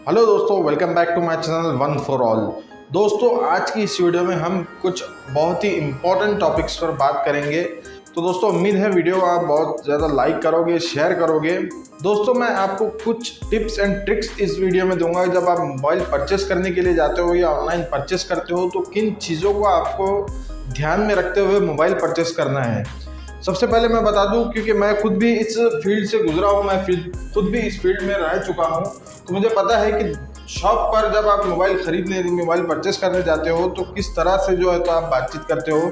Hello दोस्तों, welcome back to my channel one for all. दोस्तों, आज की इस वीडियो में हम कुछ बहुत ही इम्पोर्टेंट टॉपिक्स पर बात करेंगे। तो दोस्तों, उम्मीद है वीडियो आप बहुत ज़्यादा लाइक करोगे, शेयर करोगे। दोस्तों, मैं आपको कुछ टिप्स एंड ट्रिक्स इस वीडियो में दूंगा। जब आप मोबाइल परचेस करने के लिए जाते हो या ऑनलाइन परचेस करते हो तो किन चीज़ों को आपको ध्यान में रखते हुए मोबाइल परचेस करना है। सबसे पहले मैं बता दूं, क्योंकि मैं खुद भी इस फील्ड से गुजरा हूं, मैं खुद भी इस फील्ड में रह चुका हूं, तो मुझे पता है कि शॉप पर जब आप मोबाइल परचेस करने जाते हो तो किस तरह से जो है तो आप बातचीत करते हो।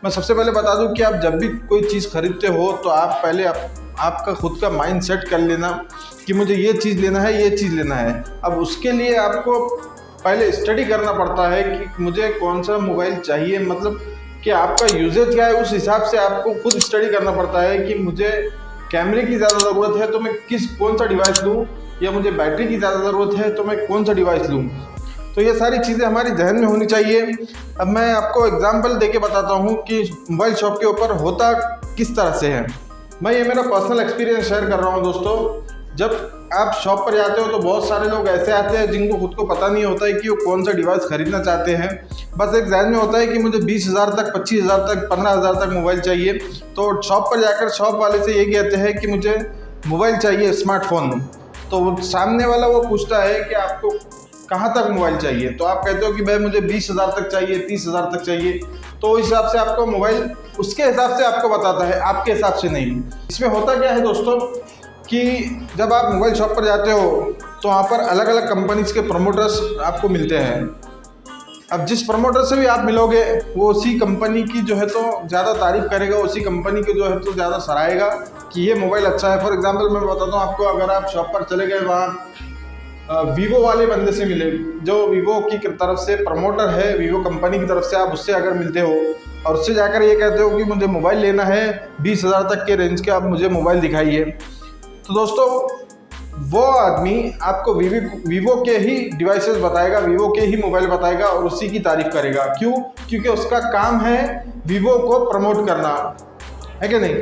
मैं सबसे पहले बता दूं कि आप जब भी कोई चीज़ खरीदते हो तो आप पहले आपका खुद का माइंड सेट कर लेना कि मुझे ये चीज़ लेना है, ये चीज़ लेना है। अब उसके लिए आपको पहले स्टडी करना पड़ता है कि मुझे कौन सा मोबाइल चाहिए, मतलब कि आपका यूजेज क्या है, उस हिसाब से आपको खुद स्टडी करना पड़ता है कि मुझे कैमरे की ज़्यादा ज़रूरत है तो मैं कौन सा डिवाइस लूँ, या मुझे बैटरी की ज़्यादा ज़रूरत है तो मैं कौन सा डिवाइस लूँ। तो ये सारी चीज़ें हमारी जहन में होनी चाहिए। अब मैं आपको एग्जांपल देके बताता हूँ कि मोबाइल शॉप के ऊपर होता किस तरह से है। मैं ये मेरा पर्सनल एक्सपीरियंस शेयर कर रहा हूँ। दोस्तों, जब आप शॉप पर जाते हो तो बहुत सारे लोग ऐसे आते हैं जिनको खुद को पता नहीं होता है कि वो कौन सा डिवाइस खरीदना चाहते हैं। बस एक जहन में होता है कि मुझे 20,000 तक, 25,000 तक, 15,000 तक मोबाइल चाहिए। तो शॉप पर जाकर शॉप वाले से ये कहते हैं कि मुझे मोबाइल चाहिए, स्मार्टफोन। तो सामने वाला वो पूछता है कि आपको कहाँ तक मोबाइल चाहिए, तो आप कहते हो कि भाई मुझे 20,000 तक चाहिए, 30,000 तक चाहिए। तो उस हिसाब से आपको मोबाइल उसके हिसाब से आपको बताता है, आपके हिसाब से नहीं। इसमें होता क्या है दोस्तों कि जब आप मोबाइल शॉप पर जाते हो तो वहाँ पर अलग अलग कंपनीज के प्रमोटर्स आपको मिलते हैं। अब जिस प्रमोटर से भी आप मिलोगे वो उसी कंपनी की जो है तो ज़्यादा तारीफ करेगा, उसी कंपनी के जो है तो ज़्यादा सराहेगा कि ये मोबाइल अच्छा है। फॉर एग्जांपल मैं बताता हूँ आपको, अगर आप शॉप पर चले गए, वहाँ वीवो वाले बंदे से मिले, जो वीवो की तरफ से प्रमोटर है, वीवो कंपनी की तरफ से, आप उससे अगर मिलते हो और उससे जाकर ये कहते हो कि मुझे मोबाइल लेना है 20,000 तक के रेंज के, आप मुझे मोबाइल दिखाइए, तो दोस्तों वो आदमी आपको वीवो के ही डिवाइसेस बताएगा, वीवो के ही मोबाइल बताएगा और उसी की तारीफ करेगा। क्यों? क्योंकि उसका काम है वीवो को प्रमोट करना, है कि नहीं।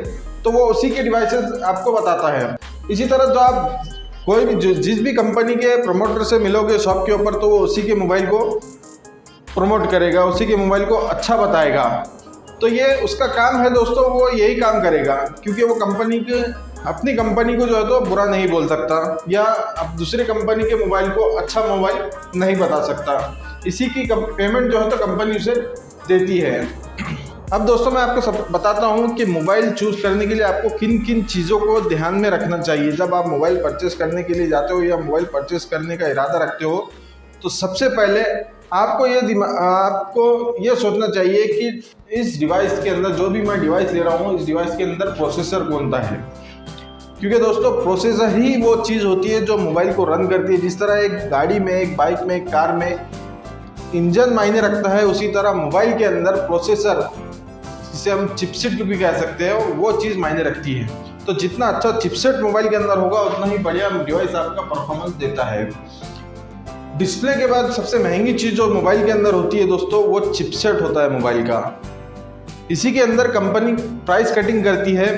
तो वो उसी के डिवाइसेस आपको बताता है। इसी तरह जो आप कोई भी जिस भी कंपनी के प्रमोटर से मिलोगे शॉप के ऊपर, तो वो उसी के मोबाइल को प्रमोट करेगा, उसी के मोबाइल को अच्छा बताएगा। तो ये उसका काम है दोस्तों, वो यही काम करेगा, क्योंकि वो अपनी कंपनी को जो है तो बुरा नहीं बोल सकता, या अब दूसरे कंपनी के मोबाइल को अच्छा मोबाइल नहीं बता सकता। इसी की पेमेंट जो है तो कंपनी उसे देती है। अब दोस्तों, मैं आपको बताता हूँ कि मोबाइल चूज़ करने के लिए आपको किन किन चीज़ों को ध्यान में रखना चाहिए। जब आप मोबाइल परचेस करने के लिए जाते हो या मोबाइल परचेस करने का इरादा रखते हो, तो सबसे पहले आपको ये सोचना चाहिए कि इस डिवाइस के अंदर, जो भी मैं डिवाइस ले रहा हूँ, इस डिवाइस के अंदर प्रोसेसर कौन सा है। क्योंकि दोस्तों प्रोसेसर ही वो चीज़ होती है जो मोबाइल को रन करती है। जिस तरह एक गाड़ी में, एक बाइक में, एक कार में इंजन मायने रखता है, उसी तरह मोबाइल के अंदर प्रोसेसर, जिसे हम चिपसेट भी कह सकते हैं, वो चीज़ मायने रखती है। तो जितना अच्छा चिपसेट मोबाइल के अंदर होगा उतना ही बढ़िया डिवाइस आपका परफॉर्मेंस देता है। डिस्प्ले के बाद सबसे महंगी चीज़ जो मोबाइल के अंदर होती है दोस्तों, वो चिपसेट होता है मोबाइल का। इसी के अंदर कंपनी प्राइस कटिंग करती है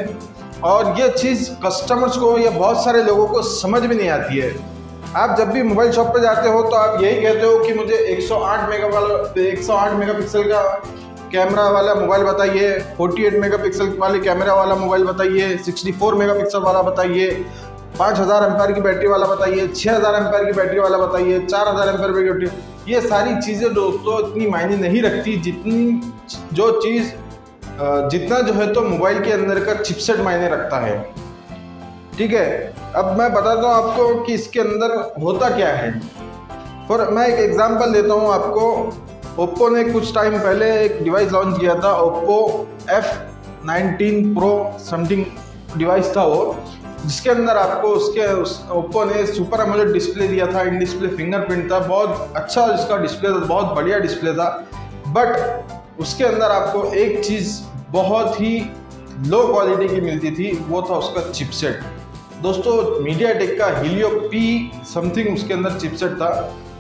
और ये चीज़ कस्टमर्स को या बहुत सारे लोगों को समझ में नहीं आती है। आप जब भी मोबाइल शॉप पर जाते हो तो आप यही कहते हो कि मुझे 108 मेगापिक्सल का कैमरा वाला मोबाइल बताइए, 48 मेगापिक्सल वाले कैमरा वाला मोबाइल बताइए, 64 मेगापिक्सल वाला बताइए, 5,000 एम्पायर की बैटरी वाला बताइए, 6,000 एम्पायर की बैटरी वाला बताइए, 4,000 एम्पायर की बैटरी। ये सारी चीज़ें दोस्तों इतनी मायने नहीं रखती जितना जो है तो मोबाइल के अंदर का चिपसेट मायने रखता है। ठीक है, अब मैं बताता हूँ आपको कि इसके अंदर होता क्या है। मैं एक एग्जांपल देता हूँ आपको। ओप्पो ने कुछ टाइम पहले एक डिवाइस लॉन्च किया था, Oppo F19 Pro something device था वो, जिसके अंदर आपको ओप्पो ने सुपर एमोलेड डिस्प्ले दिया था, इन डिस्प्ले फिंगरप्रिंट था, बहुत अच्छा इसका डिस्प्ले था, बहुत बढ़िया डिस्प्ले था। बट उसके अंदर आपको एक चीज़ बहुत ही लो क्वालिटी की मिलती थी, वो था उसका चिपसेट। दोस्तों, मीडियाटेक का हीलियो P समथिंग उसके अंदर चिपसेट था,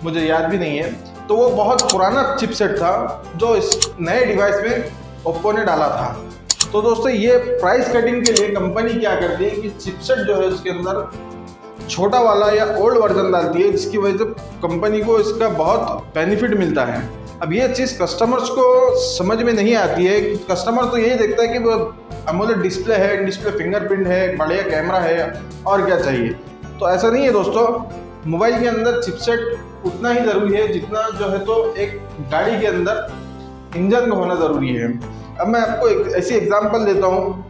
मुझे याद भी नहीं है। तो वो बहुत पुराना चिपसेट था जो इस नए डिवाइस में ओप्पो ने डाला था। तो दोस्तों, ये प्राइस कटिंग के लिए कंपनी क्या करती है कि चिपसेट जो है उसके अंदर छोटा वाला या ओल्ड वर्जन डालती है, जिसकी वजह से कंपनी को इसका बहुत बेनिफिट मिलता है। अब ये चीज़ कस्टमर्स को समझ में नहीं आती है। कस्टमर तो यही देखता है कि वो अमोलेड डिस्प्ले है, डिस्प्ले फिंगरप्रिंट है, बढ़िया कैमरा है, और क्या चाहिए। तो ऐसा नहीं है दोस्तों, मोबाइल के अंदर चिपसेट उतना ही ज़रूरी है जितना जो है तो एक गाड़ी के अंदर इंजन होना ज़रूरी है। अब मैं आपको एक ऐसी एग्जांपल देता हूँ,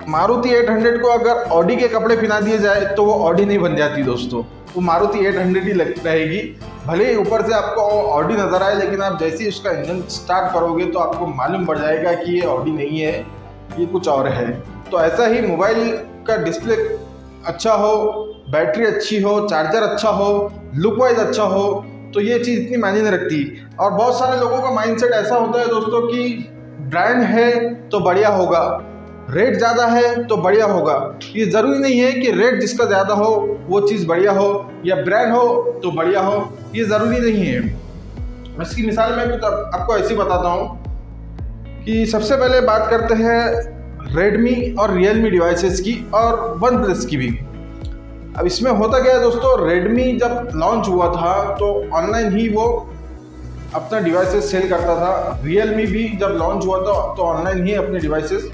मारुति 800 को अगर ऑडी के कपड़े पहना दिए जाए तो वो ऑडी नहीं बन जाती दोस्तों, वो मारुति 800 ही रहेगी। भले ही ऊपर से आपको ऑडी नज़र आए, लेकिन आप जैसे ही उसका इंजन स्टार्ट करोगे तो आपको मालूम पड़ जाएगा कि ये ऑडी नहीं है, ये कुछ और है। तो ऐसा ही मोबाइल का डिस्प्ले अच्छा हो, बैटरी अच्छी हो, चार्जर अच्छा हो, लुक वाइज अच्छा हो, तो ये चीज़ इतनी मायने नहीं रखती। और बहुत सारे लोगों का माइंडसेट ऐसा होता है दोस्तों कि ब्रांड है तो बढ़िया होगा, रेट ज़्यादा है तो बढ़िया होगा। ये ज़रूरी नहीं है कि रेट जिसका ज़्यादा हो वो चीज़ बढ़िया हो, या ब्रांड हो तो बढ़िया हो, ये ज़रूरी नहीं है। इसकी मिसाल मैं कुछ आपको ऐसी बताता हूँ कि सबसे पहले बात करते हैं रेडमी और रियलमी डिवाइसेस की, और वन प्लस की भी। अब इसमें होता क्या है दोस्तों, रेडमी जब लॉन्च हुआ था तो ऑनलाइन ही वो अपना डिवाइसेस सेल करता था। रियलमी भी जब लॉन्च हुआ था तो ऑनलाइन ही अपने डिवाइसेस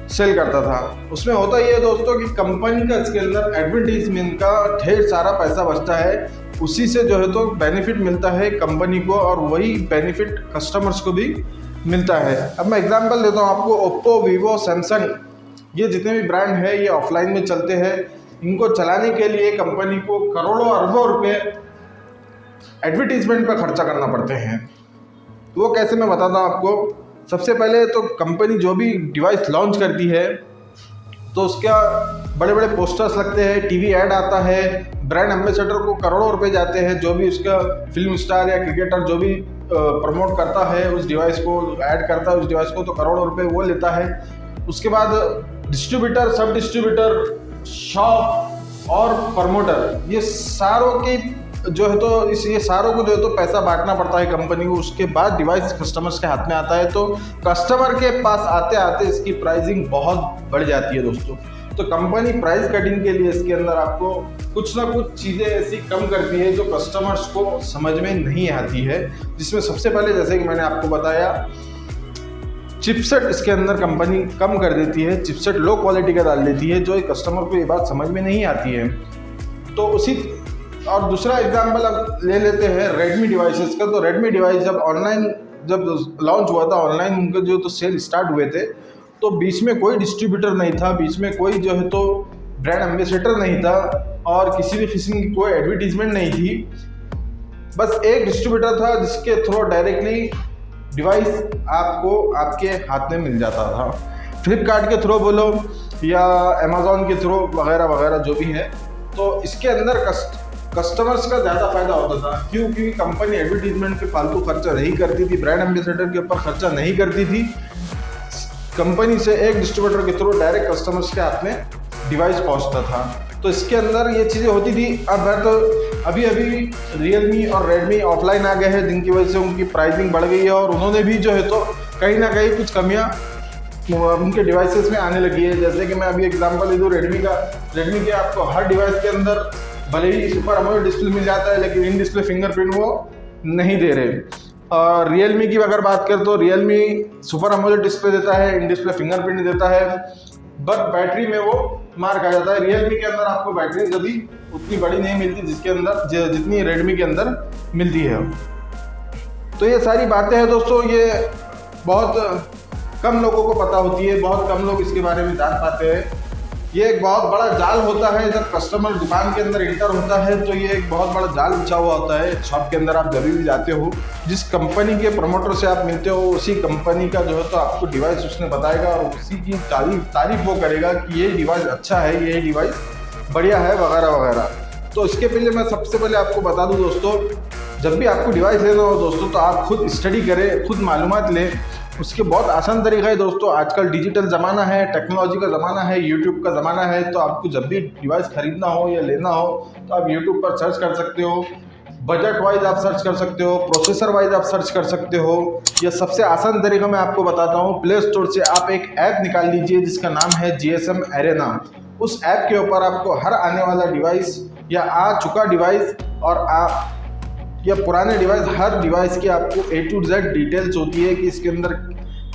सेल करता था। उसमें होता ये है दोस्तों कि कंपनी का इसके अंदर एडवर्टीजमेंट का ढेर सारा पैसा बचता है, उसी से जो है तो बेनिफिट मिलता है कंपनी को, और वही बेनिफिट कस्टमर्स को भी मिलता है। अब मैं एग्जांपल देता हूँ आपको, ओप्पो, वीवो, सैमसंग, ये जितने भी ब्रांड है ये ऑफलाइन में चलते हैं। इनको चलाने के लिए कंपनी को करोड़ों अरबों रुपए एडवर्टीजमेंट पर खर्चा करना पड़ते हैं। तो वो कैसे, मैं बताता हूँ आपको। सबसे पहले तो कंपनी जो भी डिवाइस लॉन्च करती है तो उसका बड़े बड़े पोस्टर्स लगते हैं, टीवी ऐड आता है, ब्रांड एम्बेसडर को करोड़ों रुपए जाते हैं। जो भी उसका फिल्म स्टार या क्रिकेटर जो भी प्रमोट करता है उस डिवाइस को, ऐड करता है उस डिवाइस को, तो करोड़ों रुपए वो लेता है। उसके बाद डिस्ट्रीब्यूटर, सब डिस्ट्रीब्यूटर, शॉप और प्रमोटर, ये सारों की जो है तो ये सारों को जो है तो पैसा बांटना पड़ता है कंपनी को। उसके बाद डिवाइस कस्टमर्स के हाथ में आता है, तो कस्टमर के पास आते आते इसकी प्राइसिंग बहुत बढ़ जाती है दोस्तों। तो कंपनी प्राइस कटिंग के लिए इसके अंदर आपको कुछ ना कुछ चीज़ें ऐसी कम करती है जो कस्टमर्स को समझ में नहीं आती है। जिसमें सबसे पहले, जैसे कि मैंने आपको बताया, चिपसेट इसके अंदर कंपनी कम कर देती है, चिपसेट लो क्वालिटी का डाल देती है, जो कस्टमर को ये बात समझ में नहीं आती है। तो उसी, और दूसरा एग्जांपल अब ले लेते हैं रेडमी डिवाइसेस का। तो रेडमी डिवाइस जब लॉन्च हुआ था, ऑनलाइन उनके जो तो सेल स्टार्ट हुए थे, तो बीच में कोई डिस्ट्रीब्यूटर नहीं था, बीच में कोई जो है तो ब्रांड एम्बेसडर नहीं था, और किसी भी किस्म की कोई एडवर्टीजमेंट नहीं थी। बस एक डिस्ट्रीब्यूटर था जिसके थ्रू डायरेक्टली डिवाइस आपको आपके हाथ में मिल जाता था। फ्लिपकार्ट के थ्रू बोलो या अमेज़ॉन के थ्रू वगैरह वगैरह जो भी है। तो इसके अंदर कस्टमर्स का ज़्यादा फायदा होता था। क्योंकि कंपनी एडवर्टीजमेंट पे फालतू खर्चा नहीं करती थी, ब्रांड एम्बेसडर के ऊपर खर्चा नहीं करती थी। कंपनी से एक डिस्ट्रीब्यूटर के थ्रू डायरेक्ट कस्टमर्स के हाथ में डिवाइस पहुंचता था। तो इसके अंदर ये चीज़ें होती थी। अब है तो अभी रियलमी और रेडमी ऑफलाइन आ गए हैं, जिनकी वजह से उनकी प्राइसिंग बढ़ गई है, और उन्होंने भी जो है तो कहीं ना कहीं कुछ कमियाँ उनके डिवाइसेस में आने लगी है। जैसे कि मैं अभी एग्जांपल ले दूँ रेडमी के आपको हर डिवाइस के अंदर भले ही सुपर अमोलेड डिस्प्ले मिल जाता है, लेकिन इन डिस्प्ले फिंगरप्रिंट वो नहीं दे रहे। और रियलमी की अगर बात करें तो रियलमी सुपर अमोलेड डिस्प्ले देता है, इन डिस्प्ले फिंगरप्रिंट देता है, बट बैटरी में वो मार खा जाता है। रियलमी के अंदर आपको बैटरी कभी उतनी बड़ी नहीं मिलती जितनी रेडमी के अंदर मिलती है। तो ये सारी बातें हैं दोस्तों, ये बहुत कम लोगों को पता होती है, बहुत कम लोग इसके बारे में जान पाते हैं। ये एक बहुत बड़ा जाल होता है। जब कस्टमर दुकान के अंदर इंटर होता है तो ये एक बहुत बड़ा जाल बिछा हुआ होता है। शॉप के अंदर आप जब भी जाते हो, जिस कंपनी के प्रमोटर से आप मिलते हो, उसी कंपनी का जो है तो आपको डिवाइस उसने बताएगा, और उसी की तारीफ वो करेगा कि ये डिवाइस अच्छा है, ये डिवाइस बढ़िया है, वगैरह वगैरह। तो इसके पहले मैं सबसे पहले आपको बता दूँ दोस्तों, जब भी आपको डिवाइस लेना हो दोस्तों तो आप खुद स्टडी करें, खुद मालूमात लें। उसके बहुत आसान तरीका है दोस्तों। आजकल डिजिटल ज़माना है, टेक्नोलॉजी का ज़माना है, यूट्यूब का ज़माना है। तो आपको जब भी डिवाइस खरीदना हो या लेना हो तो आप यूट्यूब पर सर्च कर सकते हो, बजट वाइज आप सर्च कर सकते हो, प्रोसेसर वाइज आप सर्च कर सकते हो। या सबसे आसान तरीका मैं आपको बताता हूँ, प्ले स्टोर से आप एक ऐप निकाल लीजिए जिसका नाम है GSM Arena। उस ऐप के ऊपर आपको हर आने वाला डिवाइस या आ चुका डिवाइस और या पुराने डिवाइस, हर डिवाइस की आपको A to Z डिटेल्स होती है कि इसके अंदर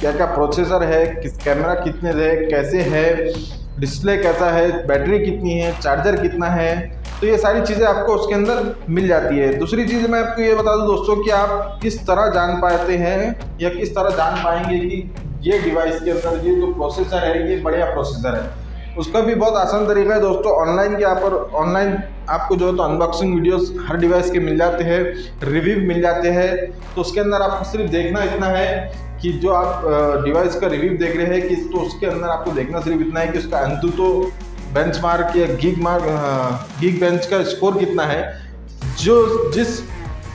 क्या क्या प्रोसेसर है, किस कैमरा कितने है, कैसे है, डिस्प्ले कैसा है, बैटरी कितनी है, चार्जर कितना है। तो ये सारी चीज़ें आपको उसके अंदर मिल जाती है। दूसरी चीज़ मैं आपको ये बता दूं दोस्तों कि आप किस तरह जान पाते हैं या किस तरह जान पाएंगे कि ये डिवाइस के अंदर ये जो प्रोसेसर है ये बढ़िया प्रोसेसर है। उसका भी बहुत आसान तरीका है दोस्तों। ऑनलाइन के यहाँ पर ऑनलाइन आपको जो है तो अनबॉक्सिंग वीडियोस हर डिवाइस के मिल जाते हैं, रिव्यू मिल जाते हैं। तो उसके अंदर आपको सिर्फ देखना इतना है कि जो आप डिवाइस का रिव्यू देख रहे हैं कि तो उसके अंदर आपको देखना सिर्फ इतना है कि उसका अंतुतो बेंचमार्क या गीक बेंच का स्कोर कितना है। जो जिस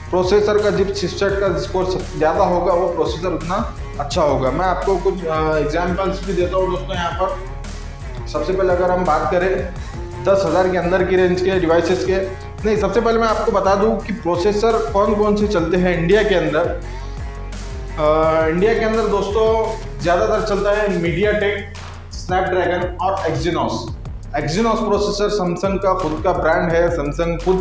प्रोसेसर का, जिस चिपसेट का स्कोर ज़्यादा होगा वो प्रोसेसर उतना अच्छा होगा। मैं आपको कुछ एग्जांपल्स भी देता हूँ दोस्तों यहाँ पर। सबसे पहले अगर हम बात करें 10,000 के अंदर की रेंज के डिवाइसेस के, नहीं, सबसे पहले मैं आपको बता दूं कि प्रोसेसर कौन कौन से चलते हैं इंडिया के अंदर। इंडिया के अंदर दोस्तों ज़्यादातर चलता है मीडियाटेक, स्नैपड्रैगन और एक्जिनोस। एक्जिनोस प्रोसेसर सैमसंग का खुद का ब्रांड है, सैमसंग खुद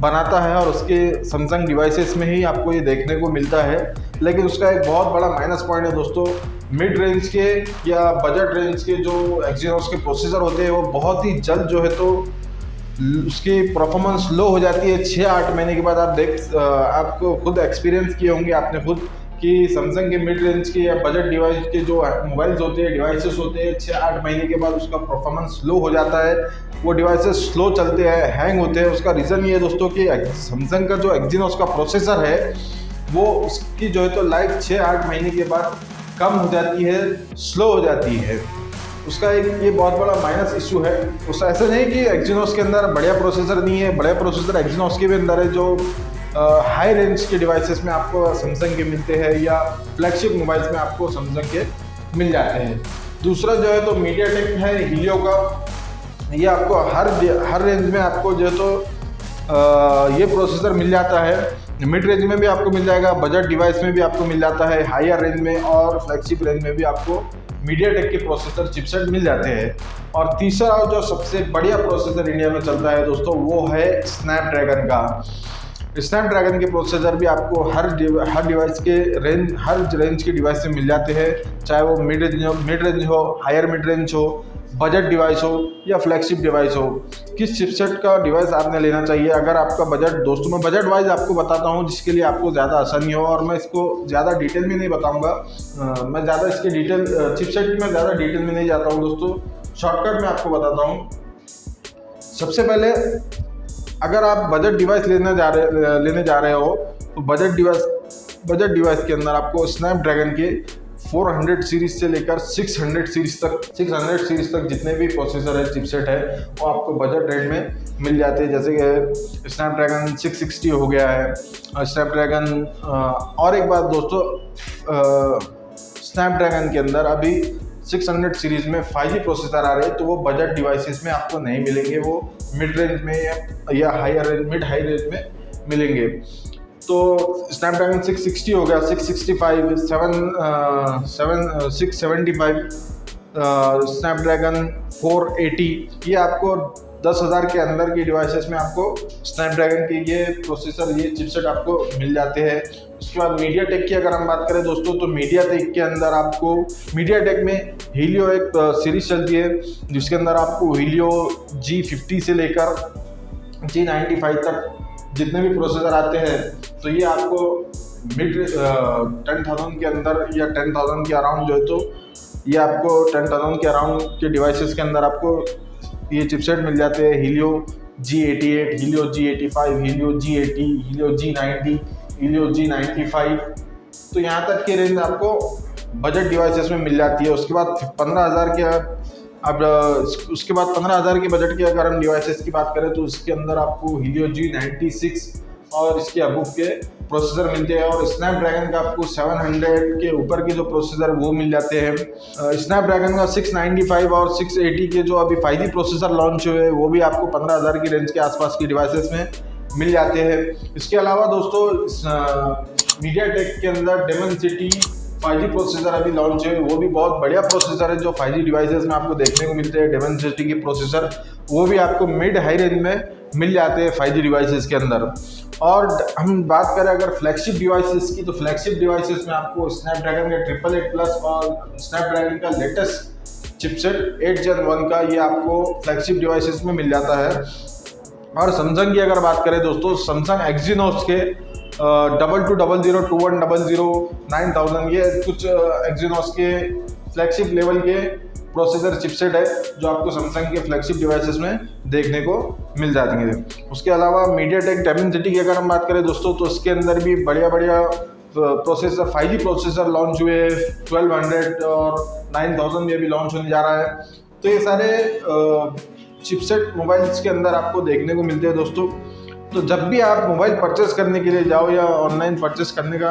बनाता है और उसके सैमसंग डिवाइसेस में ही आपको ये देखने को मिलता है। लेकिन उसका एक बहुत बड़ा माइनस पॉइंट है दोस्तों, मिड रेंज के या बजट रेंज के जो एक्जिनोस के प्रोसेसर होते हैं वो बहुत ही जल्द जो है तो उसकी परफॉर्मेंस लो हो जाती है। 6-8 महीने के बाद आपको खुद एक्सपीरियंस किए होंगे आपने खुद कि सैमसंग के मिड रेंज के या बजट डिवाइस के जो मोबाइल्स होते हैं, डिवाइसेस होते हैं, 6-8 महीने के बाद उसका परफॉर्मेंस लो हो जाता है। वो डिवाइसेस स्लो चलते हैं, हैंग होते हैं। उसका रीज़न ये है दोस्तों कि सैमसंग का जो एक्जिनोस का प्रोसेसर है वो उसकी जो है तो लाइफ 6-8 महीने के बाद कम हो जाती है, स्लो हो जाती है। उसका एक ये बहुत बड़ा माइनस इशू है। उसका ऐसा नहीं कि एक्जिनोस के अंदर बढ़िया प्रोसेसर नहीं है, बढ़िया प्रोसेसर एक्जिनोस के भी अंदर है। जो हाई रेंज के डिवाइसेस में आपको सैमसंग के मिलते हैं या फ्लैगशिप मोबाइल्स में आपको सैमसंग के मिल जाते हैं। दूसरा जो है तो मीडियाटेक है, हीलियो का। ये आपको हर रेंज में आपको जो है तो ये प्रोसेसर मिल जाता है। मिड रेंज में भी आपको मिल जाएगा, बजट डिवाइस में भी आपको मिल जाता है, हायर रेंज में और फ्लैगशिप रेंज में भी आपको मीडियाटेक के प्रोसेसर चिपसेट मिल जाते हैं। और तीसरा जो सबसे बढ़िया प्रोसेसर इंडिया में चलता है दोस्तों वो है स्नैपड्रैगन का। स्नैपड्रैगन के प्रोसेसर भी आपको हर डिवाइस के हर रेंज के डिवाइस में मिल जाते हैं, चाहे वो मिड रेंज हो, हायर मिड रेंज हो, बजट डिवाइस हो या फ्लैगशिप डिवाइस हो। किस चिपसेट का डिवाइस आपने लेना चाहिए अगर आपका बजट, दोस्तों मैं बजट वाइज आपको बताता हूँ जिसके लिए आपको ज़्यादा आसानी हो। और मैं इसको ज़्यादा डिटेल में नहीं बताऊँगा, मैं ज़्यादा इसके चिपसेट में ज़्यादा डिटेल में नहीं जाता हूँ दोस्तों, शॉर्टकट में आपको बताता हूँ। सबसे पहले अगर आप बजट डिवाइस लेने जा रहे हो तो बजट डिवाइस के अंदर आपको स्नैपड्रैगन के 400 सीरीज से लेकर 600 सीरीज तक जितने भी प्रोसेसर है, चिपसेट है, वो आपको बजट रेट में मिल जाते हैं। जैसे कि स्नैपड्रैगन 660 हो गया है, स्नैपड्रैगन और एक बात दोस्तों, स्नैपड्रैगन के अंदर अभी 600 सीरीज में 5G प्रोसेसर आ रहे हैं, तो वो बजट डिवाइसेस में आपको नहीं मिलेंगे, वो मिड रेंज में या मिड हाई रेंज में मिलेंगे। तो स्नैपड्रैगन 660 हो गया, 665, 675, स्नैपड्रैगन 480, ये आपको 10,000 के अंदर की डिवाइसेस में आपको स्नैपड्रैगन के ये प्रोसेसर, ये चिपसेट आपको मिल जाते हैं। उसके बाद मीडियाटेक की अगर हम बात करें दोस्तों, तो मीडियाटेक के अंदर आपको मीडियाटेक में हीलियो एक सीरीज चलती है जिसके अंदर आपको हीलियो G50 से लेकर G95 तक जितने भी प्रोसेसर आते हैं, तो ये आपको मिड 10,000 के अंदर या 10,000 के अराउंड जो है तो ये आपको 10,000 के अराउंड के डिवाइसेस के अंदर आपको ये चिपसेट मिल जाते हैं। Helio G88, Helio G85, Helio G80, Helio G90, Helio G95, तो यहाँ तक की रेंज आपको बजट डिवाइसेस में मिल जाती है। उसके बाद 15,000 के उसके बाद 15,000 के बजट की अगर हम डिवाइसेस की बात करें तो उसके अंदर आपको हीलियो G96 और इसके अबूव के प्रोसेसर मिलते हैं। और स्नैपड्रैगन का आपको 700 के ऊपर के जो प्रोसेसर वो मिल जाते हैं। स्नैपड्रैगन का 695 और 680 के जो अभी 5G प्रोसेसर लॉन्च हुए वो भी आपको 15,000 की रेंज के आसपास की डिवाइसेस में मिल जाते हैं। इसके अलावा दोस्तों मीडियाटेक के अंदर डेमनसिटी 5G प्रोसेसर अभी लॉन्च है, वो भी बहुत बढ़िया प्रोसेसर है जो 5G डिवाइसेस में आपको देखने को मिलते हैं। डेमनसिटी के प्रोसेसर वो भी आपको मिड हाई रेंज में मिल जाते हैं 5G डिवाइसेस के अंदर। और हम बात करें अगर फ्लैगशिप डिवाइसेस की, तो फ्लैगशिप डिवाइसेस में आपको स्नैपड्रैगन का 888+ और स्नैपड्रैगन का लेटेस्ट चिपसेट 8 Gen 1 का ये आपको फ्लैगशिप डिवाइसेस में मिल जाता है। और सैमसंग की अगर बात करें दोस्तों, सैमसंग एक्जीनोस के 2200, 2100, 9000 ये कुछ एक्जीनोस के फ्लैगशिप लेवल के प्रोसेसर चिपसेट है जो आपको सैमसंग के फ्लैगशिप डिवाइसेस में देखने को मिल जाती है। उसके अलावा मीडियाटेक टेमेंसिटी की अगर हम बात करें दोस्तों, तो इसके अंदर भी बढ़िया प्रोसेसर 5G प्रोसेसर लॉन्च हुए, 1200 और 9000 में भी लॉन्च होने जा रहा है। तो ये सारे चिपसेट मोबाइल्स के अंदर आपको देखने को मिलते हैं दोस्तों। तो जब भी आप मोबाइल परचेस करने के लिए जाओ या ऑनलाइन परचेस करने का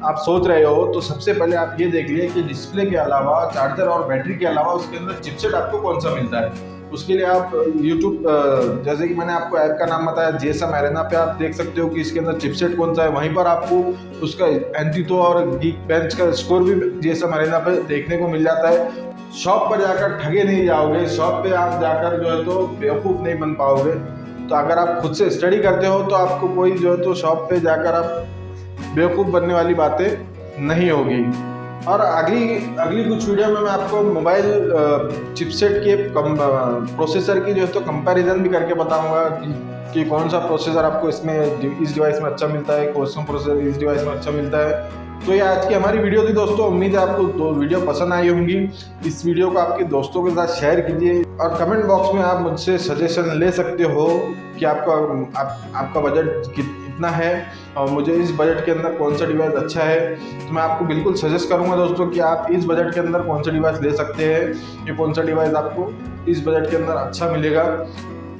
आप सोच रहे हो, तो सबसे पहले आप ये देख लिए कि डिस्प्ले के अलावा, चार्जर और बैटरी के अलावा उसके अंदर चिपसेट आपको कौन सा मिलता है। उसके लिए आप यूट्यूब, जैसे कि मैंने आपको ऐप का नाम बताया GSM Arena पे, आप देख सकते हो कि इसके अंदर चिपसेट कौन सा है। वहीं पर आपको उसका एंटीतो और गीकबेंच का स्कोर भी GSM Arena पे देखने को मिल जाता है। शॉप पर जाकर ठगे नहीं जाओगे, शॉप पे आप जाकर जो है तो बेवकूफ़ नहीं बन पाओगे। तो अगर आप खुद से स्टडी करते हो तो आपको कोई जो है तो शॉप पे जाकर आप बेवकूफ़ बनने वाली बातें नहीं होगी। और अगली कुछ वीडियो में मैं आपको मोबाइल चिपसेट के प्रोसेसर की जो है तो कंपैरिजन भी करके बताऊंगा कि कौन सा प्रोसेसर आपको इस डिवाइस में अच्छा मिलता है, कौन सा प्रोसेसर इस डिवाइस में अच्छा मिलता है। तो ये आज की हमारी वीडियो थी दोस्तों। उम्मीद है आपको वीडियो पसंद आई होंगी। इस वीडियो को आपके दोस्तों के साथ शेयर कीजिए और कमेंट बॉक्स में आप मुझसे सजेशन ले सकते हो कि आपका बजट कितना है और मुझे इस बजट के अंदर कौन सा डिवाइस अच्छा है। तो मैं आपको बिल्कुल सजेस्ट करूंगा दोस्तों कि आप इस बजट के अंदर कौन सा डिवाइस ले सकते हैं, ये कौन सा डिवाइस आपको इस बजट के अंदर अच्छा मिलेगा।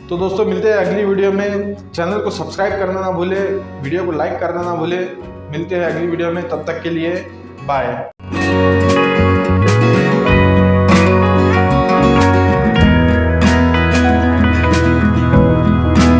तो दोस्तों मिलते हैं अगली वीडियो में। चैनल को सब्सक्राइब करना ना भूले, वीडियो को लाइक करना ना भूले। मिलते हैं अगली वीडियो में, तब तक के लिए बाय।